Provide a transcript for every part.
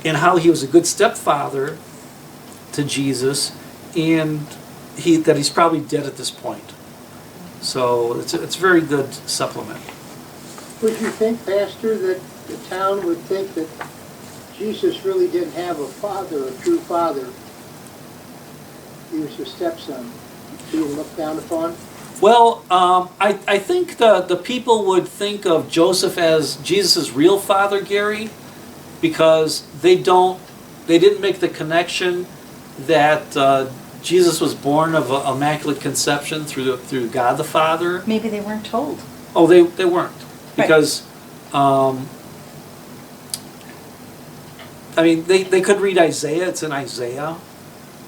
and how he was a good stepfather to Jesus, and that he's probably dead at this point. So it's a very good supplement. Would you think, Pastor, that the town would think that Jesus really didn't have a father, a true father? He was a stepson, being looked down upon? Well, I think the people would think of Joseph as Jesus' real father, Gary, because they didn't make the connection that Jesus was born of an immaculate conception through God the Father. Maybe they weren't told. Oh, they weren't, because I mean they could read Isaiah. It's in Isaiah,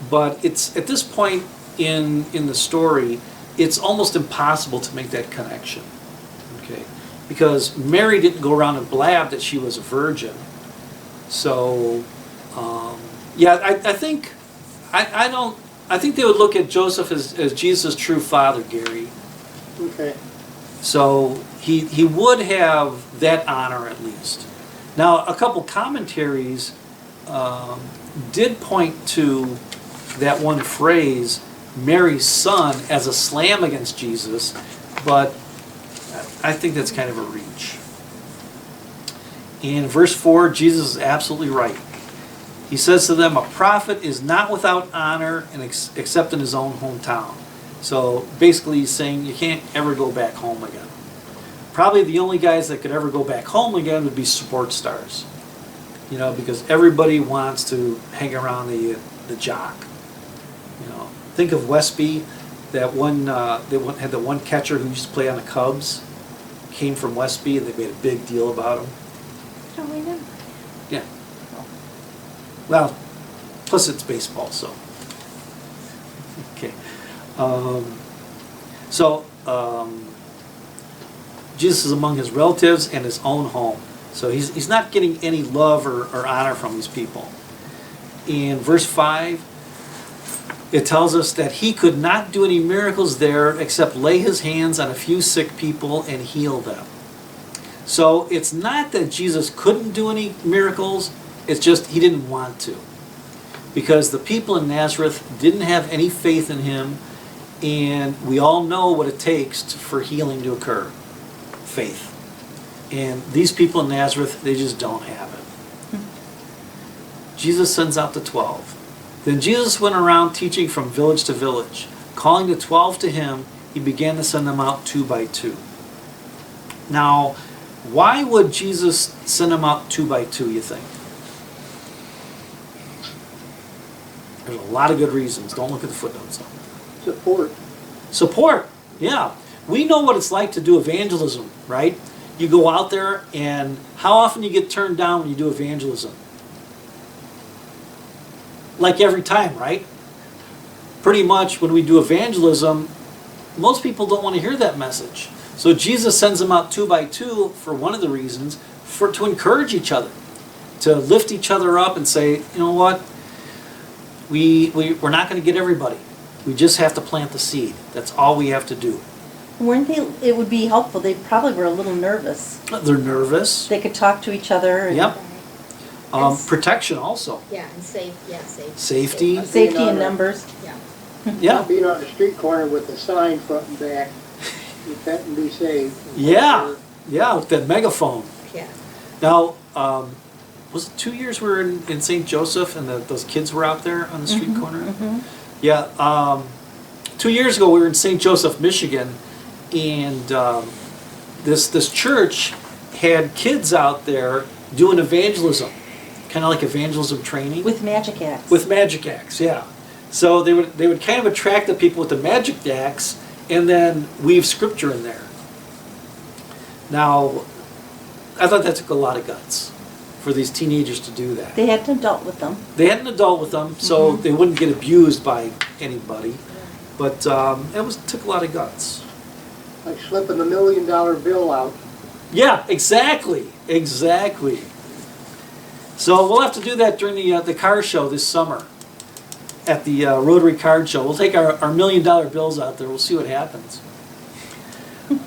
but it's at this point in the story, it's almost impossible to make that connection. Okay, because Mary didn't go around and blab that she was a virgin. So yeah, I think I think they would look at Joseph as Jesus' true father, Gary. Okay. So he would have that honor at least. Now, a couple commentaries did point to that one phrase, Mary's son, as a slam against Jesus, but I think that's kind of a reach. In verse 4, Jesus is absolutely right. He says to them, a prophet is not without honor except in his own hometown. So basically he's saying you can't ever go back home again. Probably the only guys that could ever go back home again would be sports stars. You know, because everybody wants to hang around the jock. You know, think of Westby, that one, they had the one catcher who used to play on the Cubs, came from Westby, and they made a big deal about him. Don't we know? Yeah. Well, plus it's baseball, so. Okay. Jesus is among his relatives and his own home. So he's not getting any love or honor from these people. In verse 5, it tells us that he could not do any miracles there except lay his hands on a few sick people and heal them. So it's not that Jesus couldn't do any miracles, it's just he didn't want to. Because the people in Nazareth didn't have any faith in him, and we all know what it takes for healing to occur. Faith. And these people in Nazareth, they just don't have it. Jesus sends out the 12. Then Jesus went around teaching from village to village. Calling the 12 to him, he began to send them out 2 by 2. Now, why would Jesus send them out 2 by 2, you think? There's a lot of good reasons. Don't look at the footnotes. Support. Support, yeah. We know what it's like to do evangelism, right? You go out there, and how often you get turned down when you do evangelism? Like every time, right? Pretty much when we do evangelism, most people don't want to hear that message. So Jesus sends them out 2 by 2 for one of the reasons, to encourage each other, to lift each other up and say, you know what? We're not going to get everybody. We just have to plant the seed. That's all we have to do. Weren't they? It would be helpful. They probably were a little nervous. They're nervous. They could talk to each other. And Yep. Protection also. Yeah, and safety. Safety. Safety in numbers. Yeah. Yeah. Being on the street corner with a sign front and back, repent and be saved. Yeah. Yeah, with that megaphone. Yeah. Now, was it 2 years we were in St. Joseph and those kids were out there on the street corner? Mm-hmm. Yeah. 2 years ago we were in St. Joseph, Michigan, and this church had kids out there doing evangelism, kind of like evangelism training. With magic acts. With magic acts, yeah. So they would kind of attract the people with the magic acts and then weave scripture in there. Now, I thought that took a lot of guts for these teenagers to do that. They had an adult with them. They had an adult with them, so they wouldn't get abused by anybody. But it took a lot of guts. Like slipping a $1 million bill out. Yeah, exactly. So we'll have to do that during the car show this summer at the Rotary Card Show. We'll take our $1 million bills out there. We'll see what happens.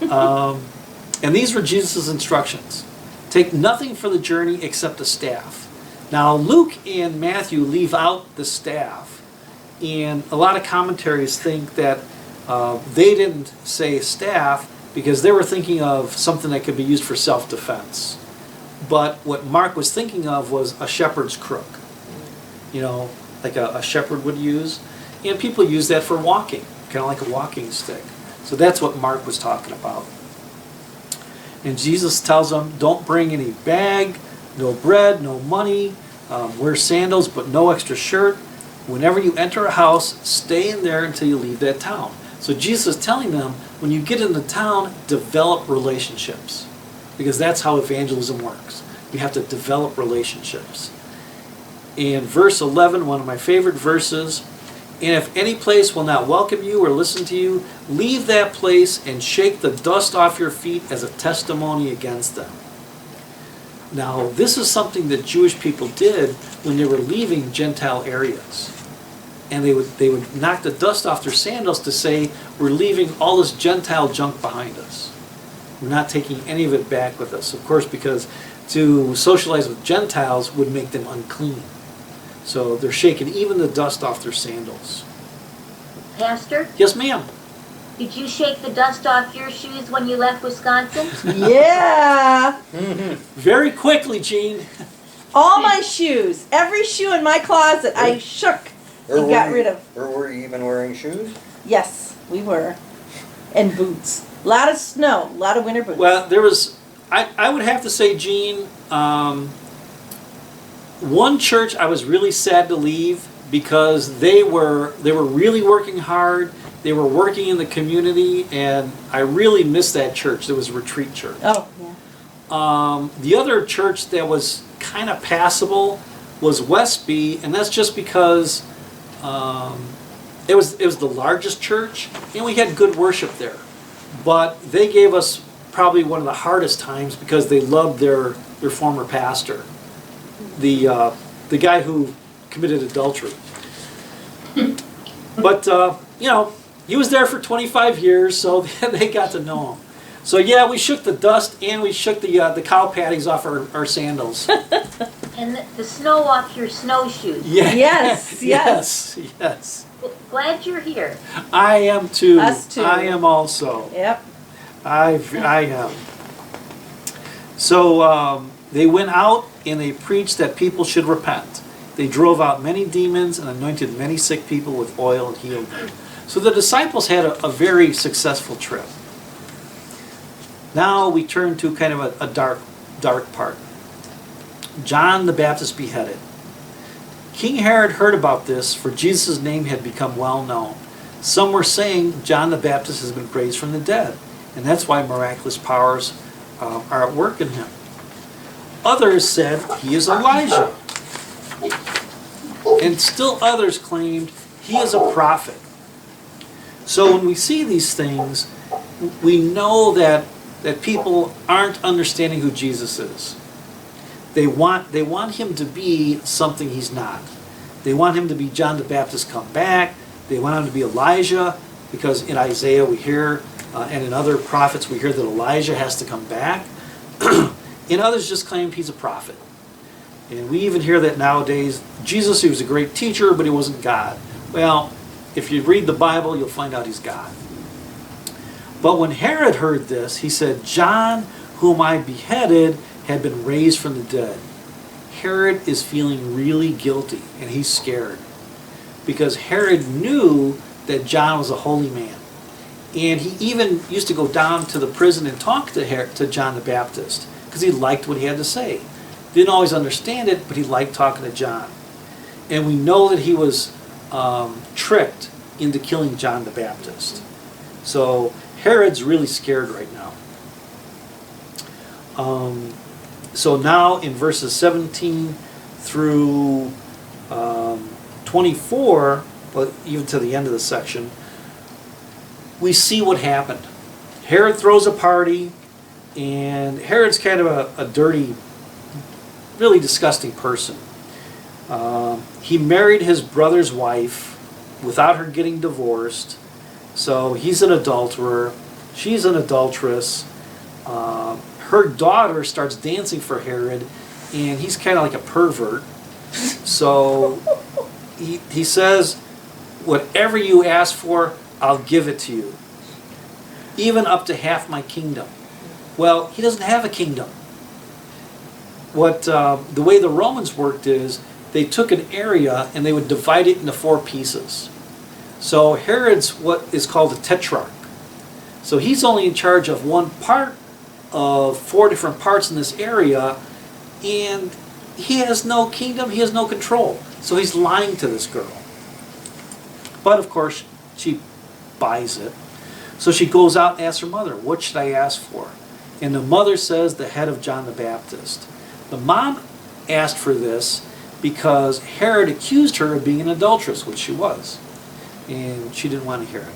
And these were Jesus' instructions. Take nothing for the journey except a staff. Now, Luke and Matthew leave out the staff, and a lot of commentaries think that they didn't say staff because they were thinking of something that could be used for self-defense. But what Mark was thinking of was a shepherd's crook, like a shepherd would use. And people use that for walking, kind of like a walking stick. So that's what Mark was talking about. And Jesus tells them, don't bring any bag, no bread, no money, wear sandals but no extra shirt. Whenever you enter a house, stay in there until you leave that town. So Jesus is telling them, when you get into town, develop relationships. Because that's how evangelism works. You have to develop relationships. In verse 11, one of my favorite verses, and if any place will not welcome you or listen to you, leave that place and shake the dust off your feet as a testimony against them. Now, this is something that Jewish people did when they were leaving Gentile areas. And they would knock the dust off their sandals to say, we're leaving all this Gentile junk behind us. We're not taking any of it back with us. Of course, because to socialize with Gentiles would make them unclean. So they're shaking even the dust off their sandals. Pastor, Yes, ma'am. did you shake the dust off your shoes when you left Wisconsin? Yeah. Very quickly, Gene. All my shoes, every shoe in my closet, I shook and got rid of. Or were you even wearing shoes? Yes, we were. And boots. A lot of snow, a lot of winter boots. Well, there was, I would have to say, Gene, one church I was really sad to leave because they were really working hard. They were working in the community, and I really missed that church. It was a retreat church. Oh, yeah. The other church that was kind of passable was Westby, and that's just because it was the largest church, and we had good worship there. But they gave us probably one of the hardest times because they loved their former pastor, the guy who committed adultery. But he was there for 25 years, so they got to know him. So yeah, we shook the dust and we shook the cow patties off our sandals. And the snow off your snowshoes. Yeah. Yes, yes. Yes. Glad you're here. I am too. Us too. I am also. Yep. I am. So they went out and they preached that people should repent. They drove out many demons and anointed many sick people with oil and healed them. So the disciples had a very successful trip. Now we turn to kind of a dark part. John the Baptist beheaded. King Herod heard about this, for Jesus' name had become well known. Some were saying John the Baptist has been raised from the dead, and that's why miraculous powers are at work in him. Others said he is Elijah. And still others claimed he is a prophet. So when we see these things, we know that people aren't understanding who Jesus is. They want him to be something he's not. They want him to be John the Baptist come back. They want him to be Elijah, because in Isaiah we hear, and in other prophets we hear that Elijah has to come back. And others just claimed he's a prophet. And we even hear that nowadays. Jesus, he was a great teacher, but he wasn't God. Well, if you read the Bible, you'll find out he's God. But when Herod heard this, he said, John, whom I beheaded, had been raised from the dead. Herod is feeling really guilty, and he's scared. Because Herod knew that John was a holy man. And he even used to go down to the prison and talk to John the Baptist, because he liked what he had to say. Didn't always understand it, but he liked talking to John. And we know that he was tricked into killing John the Baptist. So Herod's really scared right now. So now in verses 17 through 24, but even to the end of the section, we see what happened. Herod throws a party, and Herod's kind of a dirty, really disgusting person. He married his brother's wife without her getting divorced. So he's an adulterer. She's an adulteress. Her daughter starts dancing for Herod, and he's kind of like a pervert. So he says, whatever you ask for, I'll give it to you, even up to half my kingdom. Well, he doesn't have a kingdom. The way the Romans worked is they took an area and they would divide it into 4 pieces. So Herod's what is called a tetrarch. So he's only in charge of one part of 4 different parts in this area, and he has no kingdom, he has no control. So he's lying to this girl. But of course, she buys it. So she goes out and asks her mother, what should I ask for? And the mother says the head of John the Baptist. The mom asked for this because Herod accused her of being an adulteress, which she was. And she didn't want to hear it.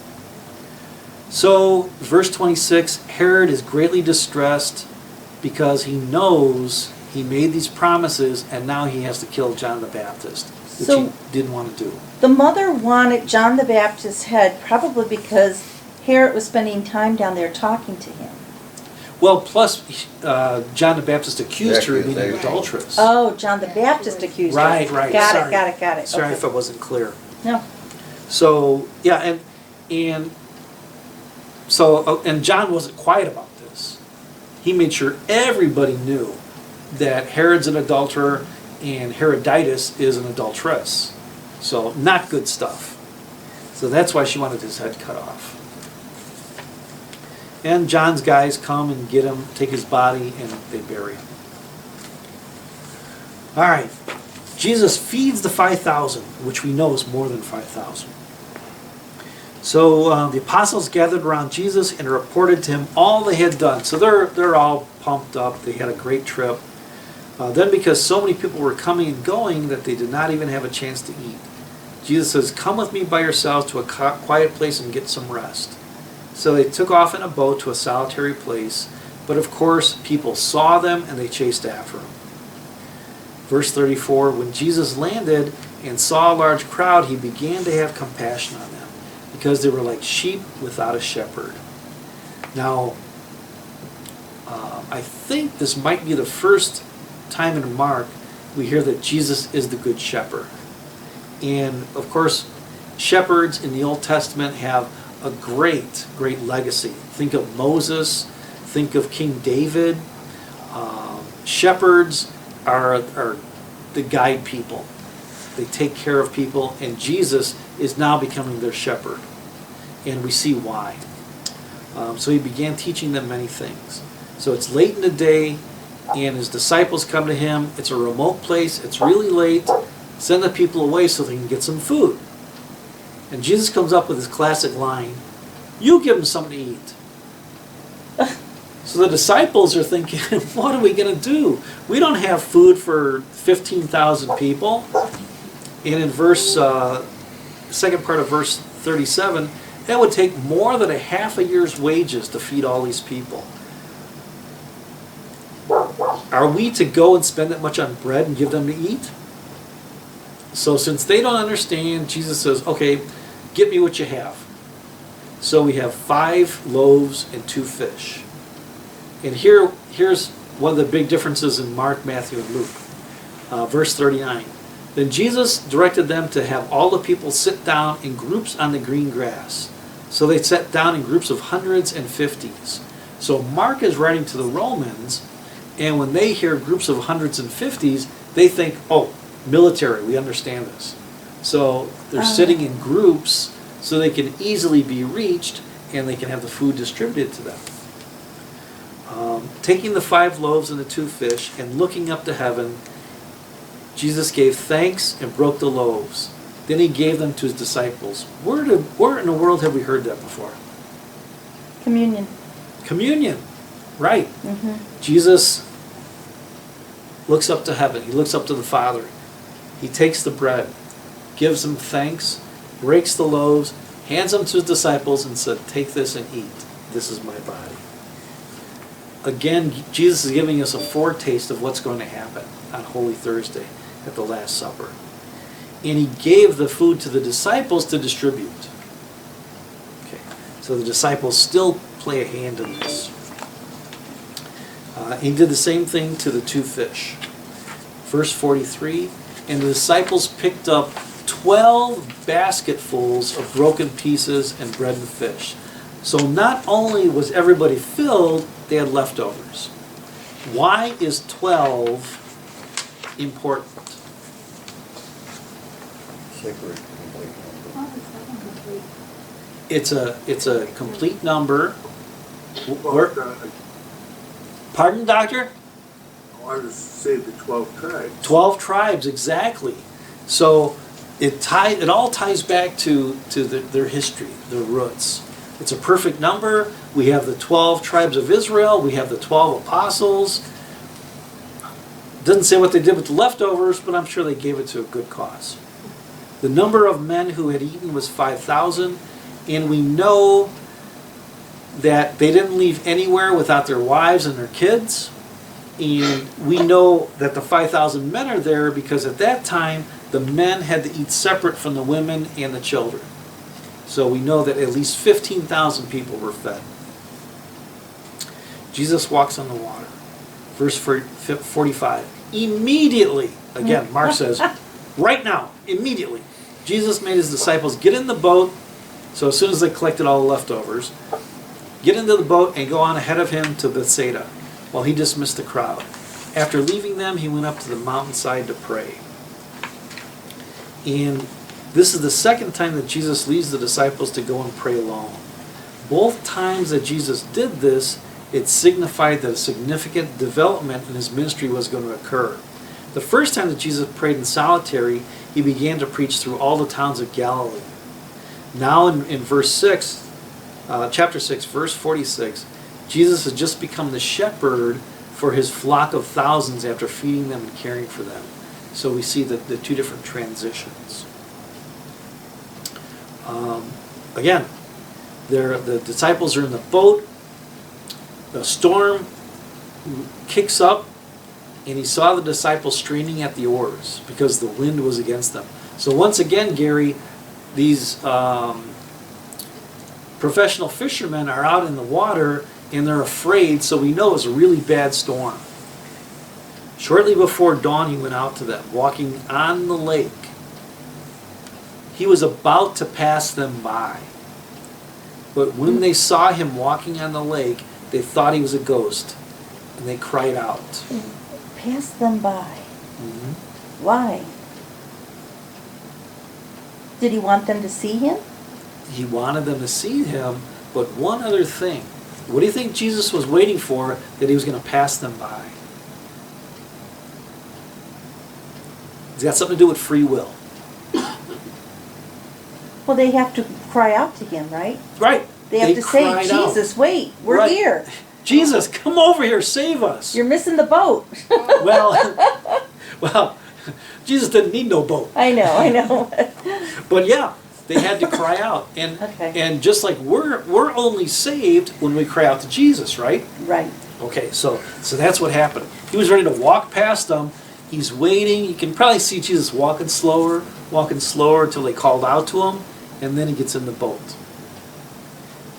So, verse 26, Herod is greatly distressed because he knows he made these promises and now he has to kill John the Baptist, which So- he didn't want to do. The mother wanted John the Baptist's head probably because Herod was spending time down there talking to him. Well, plus, John the Baptist accused her of being an Accusation. adulteress. Oh, John the Baptist accused her. Right, right. Got Sorry. it, got it. Sorry Okay. if it wasn't clear. No. So, yeah, and John wasn't quiet about this. He made sure everybody knew that Herod's an adulterer and Herodias is an adulteress. So, not good stuff. So that's why she wanted his head cut off. And John's guys come and get him, take his body, and they bury him. All right. Jesus feeds the 5,000, which we know is more than 5,000. So the apostles gathered around Jesus and reported to him all they had done. So they're all pumped up. They had a great trip. Then because so many people were coming and going that they did not even have a chance to eat, Jesus says, come with me by yourselves to a quiet place and get some rest. So they took off in a boat to a solitary place. But of course, people saw them and they chased after him. Verse 34, when Jesus landed and saw a large crowd, he began to have compassion on them, because they were like sheep without a shepherd. Now, I think this might be the first time in Mark we hear that Jesus is the good shepherd. And of course, shepherds in the Old Testament have a great, great legacy. Think of Moses, think of King David. Shepherds are the guide people. They take care of people, and Jesus is now becoming their shepherd. And we see why. So he began teaching them many things. So it's late in the day, and his disciples come to him. It's a remote place. It's really late. Send the people away so they can get some food. And Jesus comes up with his classic line, you give them something to eat. So the disciples are thinking, what are we going to do? We don't have food for 15,000 people. And in second part of verse 37, that would take more than a half a year's wages to feed all these people. Are we to go and spend that much on bread and give them to eat? So since they don't understand, Jesus says, okay, get me what you have. So we have 5 loaves and 2 fish. And here's one of the big differences in Mark, Matthew, and Luke. Verse 39. Then Jesus directed them to have all the people sit down in groups on the green grass. So they sat down in groups of hundreds and 50s. So Mark is writing to the Romans, and when they hear groups of hundreds and 50s, they think, oh, military, we understand this. So they're sitting in groups so they can easily be reached and they can have the food distributed to them. Taking the 5 loaves and the 2 fish and looking up to heaven, Jesus gave thanks and broke the loaves. Then he gave them to his disciples. Where in the world have we heard that before? Communion. Communion, right. Mm-hmm. Jesus looks up to heaven. He looks up to the Father. He takes the bread, gives them thanks, breaks the loaves, hands them to his disciples and said, take this and eat. This is my body. Again, Jesus is giving us a foretaste of what's going to happen on Holy Thursday at the Last Supper. And he gave the food to the disciples to distribute. Okay, so the disciples still play a hand in this. He did the same thing to the 2 fish. Verse 43, and the disciples picked up 12 basketfuls of broken pieces and bread and fish. So not only was everybody filled, they had leftovers. Why is 12 important? Sacred, complete number. It's a complete number. Where- Pardon, doctor? I wanted to say the 12 tribes. 12 tribes, exactly. So it all ties back to their history, their roots. It's a perfect number. We have the 12 tribes of Israel. We have the 12 apostles. Doesn't say what they did with the leftovers, but I'm sure they gave it to a good cause. The number of men who had eaten was 5,000, and we know that they didn't leave anywhere without their wives and their kids. And we know that the 5,000 men are there because at that time, the men had to eat separate from the women and the children. So we know that at least 15,000 people were fed. Jesus walks on the water. Verse 45. Immediately, again, Mark says, right now, immediately, Jesus made his disciples get in the boat. So as soon as they collected all the leftovers, get into the boat and go on ahead of him to Bethsaida while he dismissed the crowd. After leaving them, he went up to the mountainside to pray. And this is the second time that Jesus leads the disciples to go and pray alone. Both times that Jesus did this, it signified that a significant development in his ministry was going to occur. The first time that Jesus prayed in solitary, he began to preach through all the towns of Galilee. Now in verse 6, chapter 6, verse 46, Jesus has just become the shepherd for his flock of thousands after feeding them and caring for them. So we see the two different transitions. Again, the disciples are in the boat. The storm kicks up, and he saw the disciples straining at the oars because the wind was against them. So once again, Gary, these professional fishermen are out in the water, and they're afraid, so we know it's a really bad storm. Shortly before dawn, he went out to them, walking on the lake. He was about to pass them by. But when they saw him walking on the lake, they thought he was a ghost, and they cried out. Pass them by. Mm-hmm. Why? Did he want them to see him? He wanted them to see him, but one other thing. What do you think Jesus was waiting for that he was going to pass them by? It's got something to do with free will. Well, they have to cry out to him, right? Right. They have to say, cried out. Jesus, wait, we're Right. here. Jesus, come over here, save us. You're missing the boat. Well, Jesus didn't need no boat. I know. But yeah, they had to cry out. And Okay. and just like we're only saved when we cry out to Jesus, right? Right. Okay, so that's what happened. He was ready to walk past them. He's waiting. You can probably see Jesus walking slower until they called out to him, and then he gets in the boat.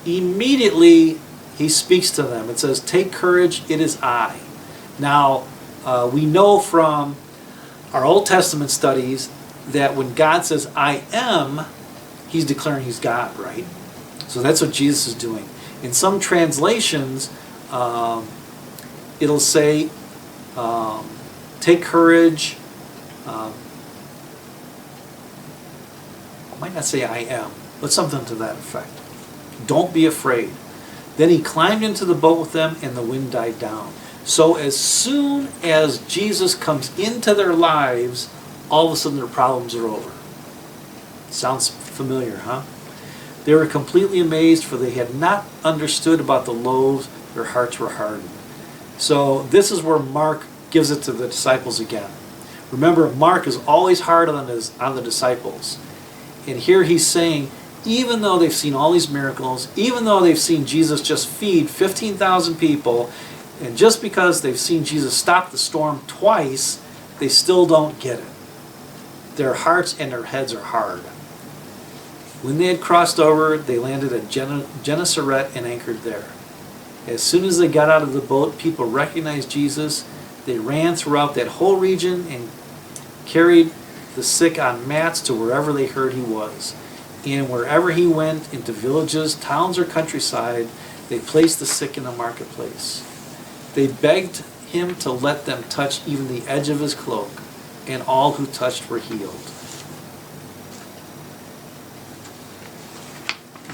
Immediately, he speaks to them. It says, "Take courage, it is I." Now, we know from our Old Testament studies that when God says, "I am," he's declaring he's God, right? So that's what Jesus is doing. In some translations, it'll say, "Take courage." Might not say "I am," but something to that effect. Don't be afraid. Then he climbed into the boat with them, and the wind died down. So as soon as Jesus comes into their lives, all of a sudden their problems are over. Sounds familiar, huh? They were completely amazed, for they had not understood about the loaves. Their hearts were hardened. So this is where Mark gives it to the disciples again. Remember, Mark is always hard on the disciples. And here he's saying, even though they've seen all these miracles, even though they've seen Jesus just feed 15,000 people, and just because they've seen Jesus stop the storm twice, they still don't get it. Their hearts and their heads are hard. When they had crossed over, they landed at Gennesaret and anchored there. As soon as they got out of the boat, people recognized Jesus. They ran throughout that whole region and carried the sick on mats to wherever they heard he was. And wherever he went, into villages, towns, or countryside, they placed the sick in the marketplace. They begged him to let them touch even the edge of his cloak, and all who touched were healed.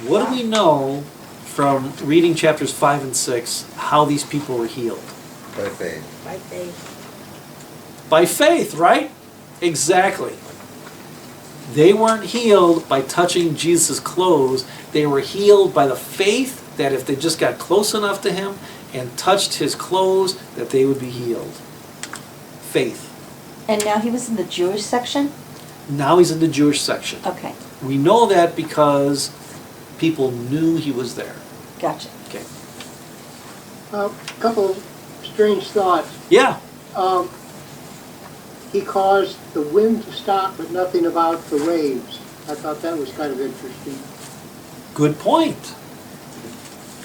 What do we know from reading chapters 5 and 6 how these people were healed? By faith. By faith. By faith, right? Exactly. They weren't healed by touching Jesus' clothes. They were healed by the faith that if they just got close enough to him and touched his clothes, that they would be healed. Faith. And now he was in the Jewish section? Now he's in the Jewish section. Okay, We know that because people knew he was there. gotcha. Okay. A couple strange thoughts. Yeah. He caused the wind to stop, but nothing about the waves. I thought that was kind of interesting. Good point.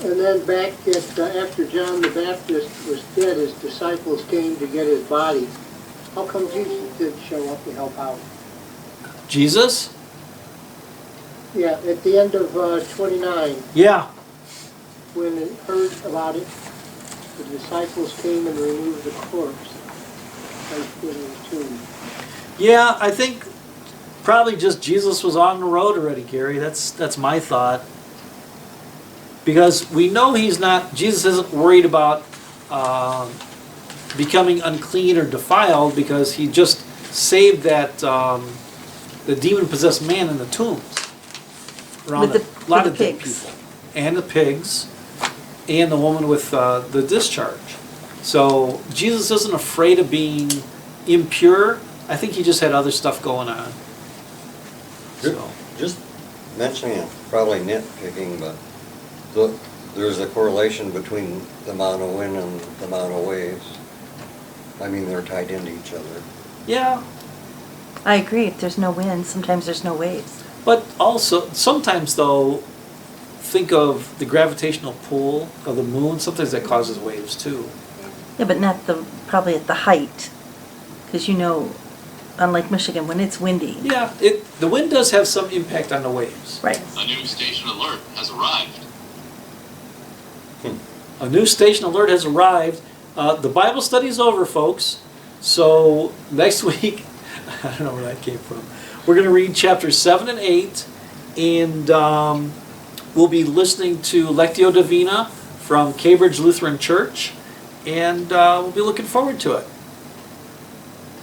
And then back at, after John the Baptist was dead, his disciples came to get his body. How come Jesus didn't show up to help out? Jesus? Yeah, at the end of 29, Yeah. when they heard about it, the disciples came and removed the corpse placed in his tomb. Yeah, I think probably just Jesus was on the road already, Gary. That's my thought. Because we know Jesus isn't worried about becoming unclean or defiled, because he just saved that the demon-possessed man in the tombs. Around With a lot the of dead pigs. people. And the pigs. And the woman with the discharge. So Jesus isn't afraid of being impure. I think he just had other stuff going on. So, Just mentioning it, probably nitpicking, but there's a correlation between the amount of wind and the amount of waves. I mean, they're tied into each other. yeah. I agree, if there's no wind, sometimes there's no waves. But also, sometimes though, think of the gravitational pull of the moon. Sometimes that causes waves too. Yeah, but not probably at the height. Because on Lake Michigan, when it's windy. Yeah, the wind does have some impact on the waves. Right. A new station alert has arrived. A new station alert has arrived. The Bible study is over, folks. So next week, I don't know where that came from. We're going to read chapters 7 and 8, and we'll be listening to Lectio Divina from Cambridge Lutheran Church, and we'll be looking forward to it.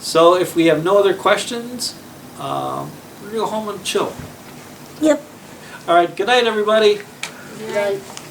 So if we have no other questions, we're going to go home and chill. Yep. All right, good night, everybody. Good night.